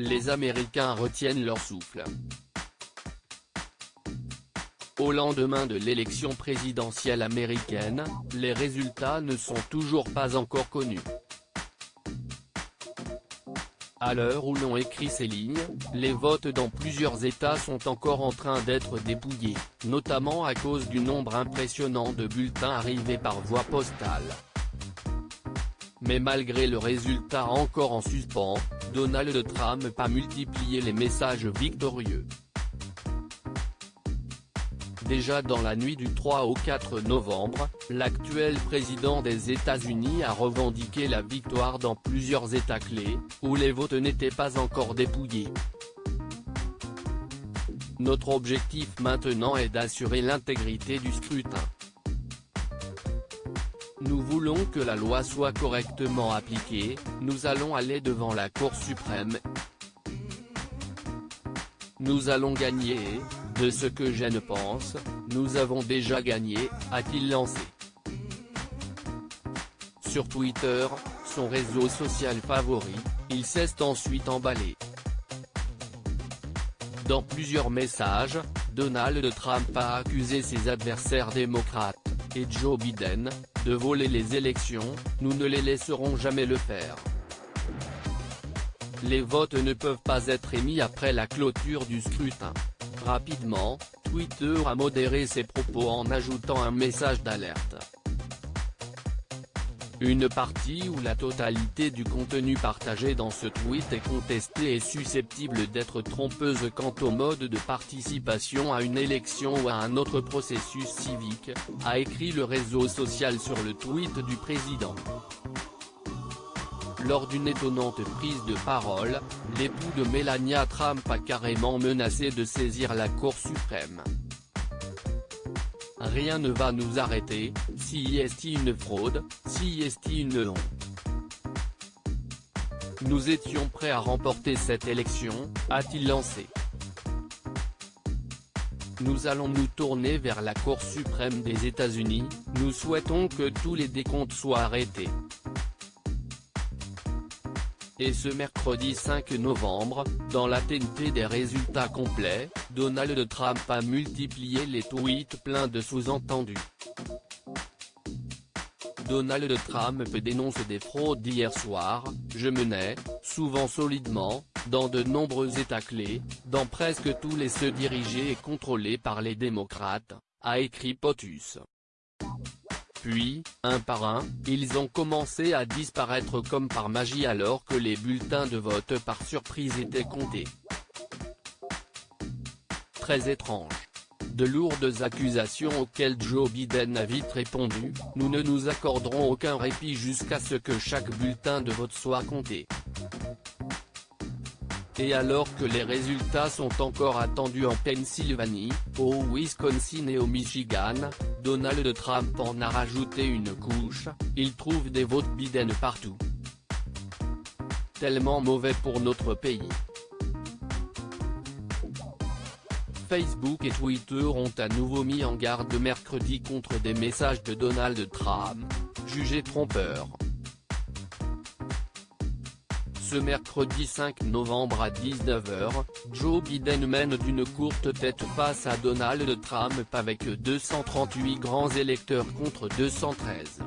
les Américains retiennent leur souffle. Au lendemain de l'élection présidentielle américaine, les résultats ne sont toujours pas encore connus. À l'heure où l'on écrit ces lignes, les votes dans plusieurs États sont encore en train d'être dépouillés, notamment à cause du nombre impressionnant de bulletins arrivés par voie postale. Mais malgré le résultat encore en suspens, Donald Trump a multiplié les messages victorieux. Déjà dans la nuit du 3 au 4 novembre, l'actuel président des États-Unis a revendiqué la victoire dans plusieurs États clés, où les votes n'étaient pas encore dépouillés. Notre objectif maintenant est d'assurer l'intégrité du scrutin. Nous voulons que la loi soit correctement appliquée, nous allons aller devant la Cour suprême. Nous allons gagner et, de ce que je ne pense, nous avons déjà gagné, a-t-il lancé. Sur Twitter, son réseau social favori, il s'est ensuite emballé. Dans plusieurs messages, Donald Trump a accusé ses adversaires démocrates, et Joe Biden, de voler les élections. Nous ne les laisserons jamais le faire. Les votes ne peuvent pas être émis après la clôture du scrutin. Rapidement, Twitter a modéré ses propos en ajoutant un message d'alerte. Une partie ou la totalité du contenu partagé dans ce tweet est contesté et susceptible d'être trompeuse quant au mode de participation à une élection ou à un autre processus civique, a écrit le réseau social sur le tweet du président. Lors d'une étonnante prise de parole, l'époux de Melania Trump a carrément menacé de saisir la Cour suprême. Rien ne va nous arrêter, si est une fraude, si est une honte. Nous étions prêts à remporter cette élection, a-t-il lancé. Nous allons nous tourner vers la Cour suprême des États-Unis, nous souhaitons que tous les décomptes soient arrêtés. Et ce mercredi 5 novembre, dans l'attente des résultats complets, Donald Trump a multiplié les tweets pleins de sous-entendus. Donald Trump dénonce des fraudes hier soir, je menais, souvent solidement, dans de nombreux États clés, dans presque tous les ceux dirigés et contrôlés par les démocrates, a écrit POTUS. Puis, un par un, ils ont commencé à disparaître comme par magie alors que les bulletins de vote par surprise étaient comptés. Très étrange. De lourdes accusations auxquelles Joe Biden a vite répondu, nous ne nous accorderons aucun répit jusqu'à ce que chaque bulletin de vote soit compté. Et alors que les résultats sont encore attendus en Pennsylvanie, au Wisconsin et au Michigan, Donald Trump en a rajouté une couche, il trouve des votes Biden partout. Tellement mauvais pour notre pays. Facebook et Twitter ont à nouveau mis en garde mercredi contre des messages de Donald Trump, jugés trompeurs. Ce mercredi 5 novembre à 19h, Joe Biden mène d'une courte tête face à Donald Trump avec 238 grands électeurs contre 213.